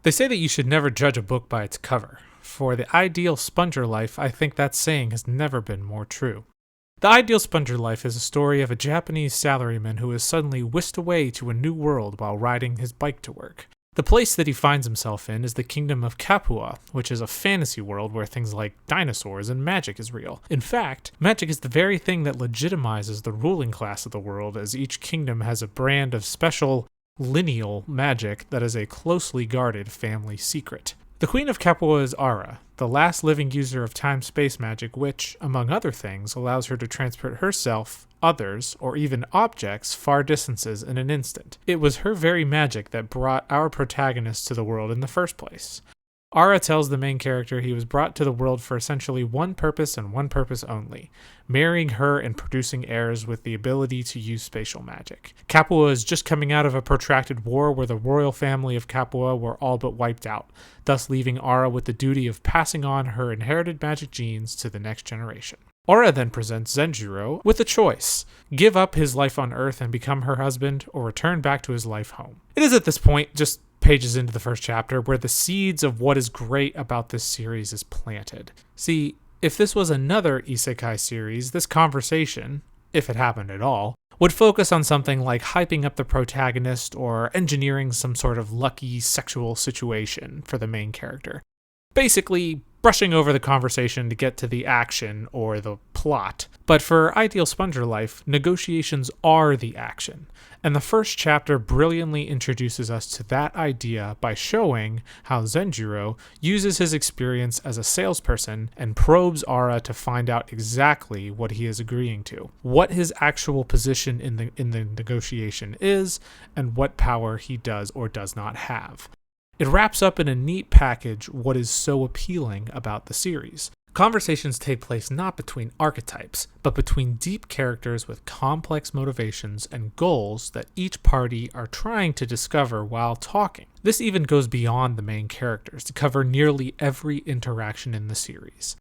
They say that you should never judge a book by its cover. For the ideal sponger life, I think that saying has never been more true. The Ideal Sponger Life is a story of a Japanese salaryman who is suddenly whisked away to a new world while riding his bike to work. The place that he finds himself in is the kingdom of Capua, which is a fantasy world where things like dinosaurs and magic is real. In fact, magic is the very thing that legitimizes the ruling class of the world, as each kingdom has a brand of special lineal magic that is a closely guarded family secret. The Queen of Capua is Ara, the last living user of time-space magic which, among other things, allows her to transport herself, others, or even objects far distances in an instant. It was her very magic that brought our protagonist to the world in the first place. Ara tells the main character he was brought to the world for essentially one purpose and one purpose only, marrying her and producing heirs with the ability to use spatial magic. Capua is just coming out of a protracted war where the royal family of Capua were all but wiped out, thus leaving Ara with the duty of passing on her inherited magic genes to the next generation. Ara then presents Zenjiro with a choice: give up his life on Earth and become her husband, or return back to his life home. It is at this point, just pages into the first chapter, where the seeds of what is great about this series is planted. See, if this was another isekai series, this conversation, if it happened at all, would focus on something like hyping up the protagonist or engineering some sort of lucky sexual situation for the main character. Basically, brushing over the conversation to get to the action or the plot. But for Ideal Sponger Life, negotiations are the action. And the first chapter brilliantly introduces us to that idea by showing how Zenjiro uses his experience as a salesperson and probes Ara to find out exactly what he is agreeing to, what his actual position in the negotiation is, and what power he does or does not have. It wraps up in a neat package what is so appealing about the series. Conversations take place not between archetypes, but between deep characters with complex motivations and goals that each party are trying to discover while talking. This even goes beyond the main characters to cover nearly every interaction in the series.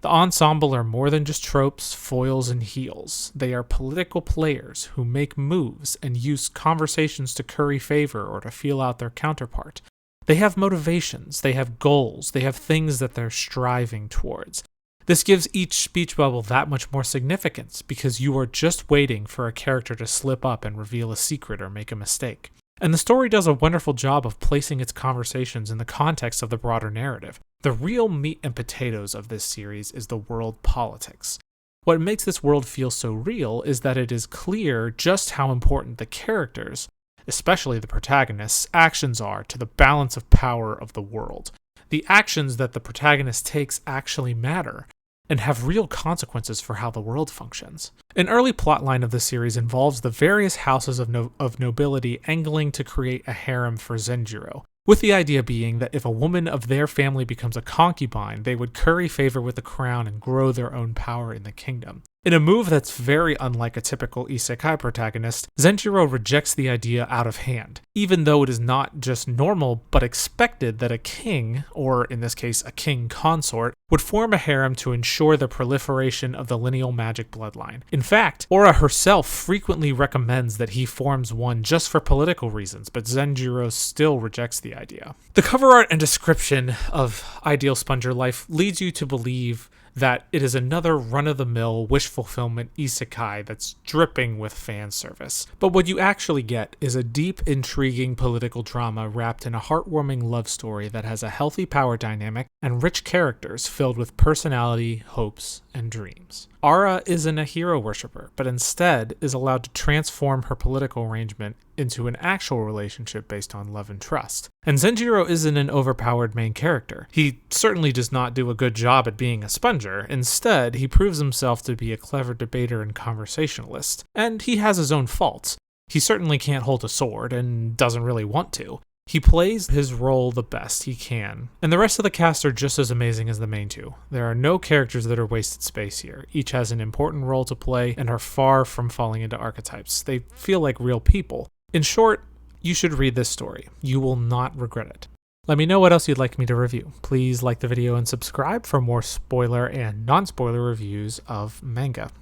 The ensemble are more than just tropes, foils, and heels. They are political players who make moves and use conversations to curry favor or to feel out their counterpart. They have motivations, they have goals, they have things that they're striving towards. This gives each speech bubble that much more significance because you are just waiting for a character to slip up and reveal a secret or make a mistake. And the story does a wonderful job of placing its conversations in the context of the broader narrative. The real meat and potatoes of this series is the world politics. What makes this world feel so real is that it is clear just how important the characters, especially the protagonists' actions are to the balance of power of the world. The actions that the protagonist takes actually matter and have real consequences for how the world functions. An early plotline of the series involves the various houses of nobility angling to create a harem for Zenjiro, with the idea being that if a woman of their family becomes a concubine, they would curry favor with the crown and grow their own power in the kingdom. In a move that's very unlike a typical isekai protagonist, Zenjiro rejects the idea out of hand, even though it is not just normal but expected that a king, or in this case a king consort, would form a harem to ensure the proliferation of the lineal magic bloodline. In fact, Ora herself frequently recommends that he forms one just for political reasons, but Zenjiro still rejects the idea. The cover art and description of Ideal Sponger Life leads you to believe that it is another run-of-the-mill wish fulfillment isekai that's dripping with fan service. But what you actually get is a deep, intriguing political drama wrapped in a heartwarming love story that has a healthy power dynamic and rich characters filled with personality, hopes, and dreams. Ara isn't a hero worshiper, but instead is allowed to transform her political arrangement into an actual relationship based on love and trust. And Zenjiro isn't an overpowered main character. He certainly does not do a good job at being a sponger. Instead, he proves himself to be a clever debater and conversationalist. And he has his own faults. He certainly can't hold a sword and doesn't really want to. He plays his role the best he can, and the rest of the cast are just as amazing as the main two. There are no characters that are wasted space here. Each has an important role to play and are far from falling into archetypes. They feel like real people. In short, you should read this story. You will not regret it. Let me know what else you'd like me to review. Please like the video and subscribe for more spoiler and non-spoiler reviews of manga.